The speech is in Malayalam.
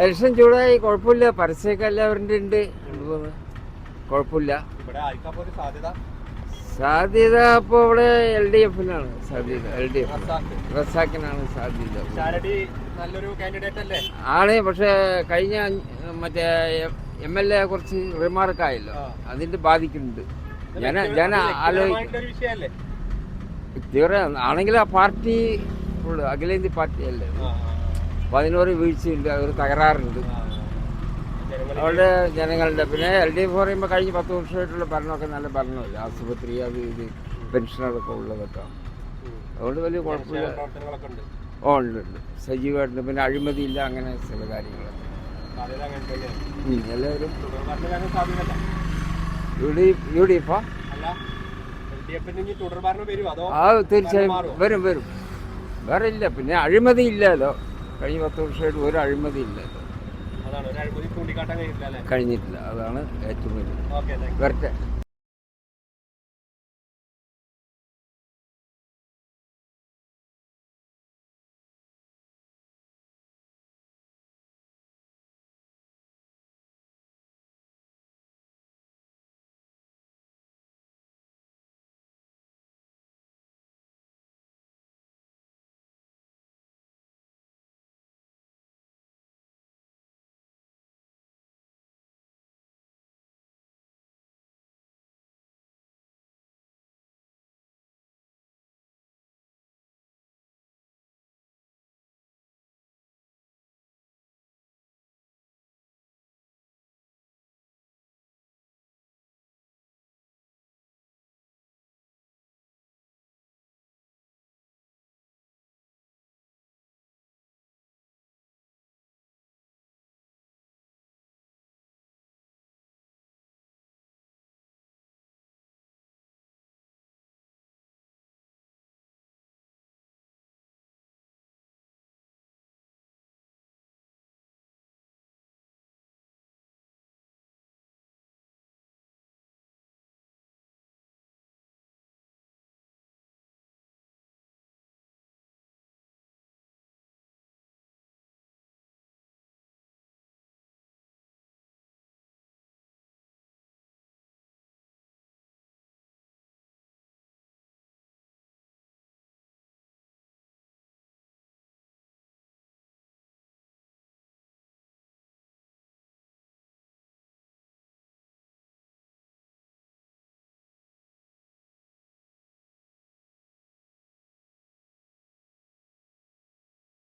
ഇലക്ഷൻ ചൂടായി, കുഴപ്പമില്ല. പരസ്യമൊക്കെ എല്ലാവരുടെ ഉണ്ട്, കുഴപ്പമില്ല. സാധ്യത ഇപ്പോൾ ഇവിടെ LDF-നാണ് സാധ്യത. LDF റസാക്കിനാണ് സാധ്യത. ആണ്. പക്ഷേ കഴിഞ്ഞ മറ്റേ MLA കുറച്ച് റിമാർക്കായല്ലോ, അതിന്റെ ബാധിക്കുന്നുണ്ട്. ജന ആലോചിക്കും ആണെങ്കിൽ ആ പാർട്ടി ഫുള്ള് അഖിലേന്ത്യ പാർട്ടിയല്ലേ, അപ്പോൾ അതിനൊരു വീഴ്ചയുണ്ട്, ഒരു തകരാറുണ്ട് അവിടെ ജനങ്ങളുടെ. പിന്നെ LDF പറയുമ്പോൾ കഴിഞ്ഞ 10 വർഷമായിട്ടുള്ള ഭരണമൊക്കെ നല്ല ഭരണമല്ല, ആശുപത്രി അത് ഇത് പെൻഷനൊക്കെ ഉള്ളതൊക്കെ, അതുകൊണ്ട് വലിയ കുഴപ്പമില്ല. ഉണ്ട് സജീവമായിട്ടുണ്ട്. പിന്നെ അഴിമതിയില്ല, അങ്ങനെ ചില കാര്യങ്ങളൊക്കെ എല്ലാവരും. UDF തീർച്ചയായും വരും. വേറെ ഇല്ല. പിന്നെ അഴിമതി ഇല്ലല്ലോ, കഴിഞ്ഞ 10 വർഷമായിട്ട് ഒരു അഴിമതി ഇല്ലല്ലോ, കഴിഞ്ഞിട്ടില്ല. അതാണ് ഏറ്റവും വലിയ. വരട്ടെ.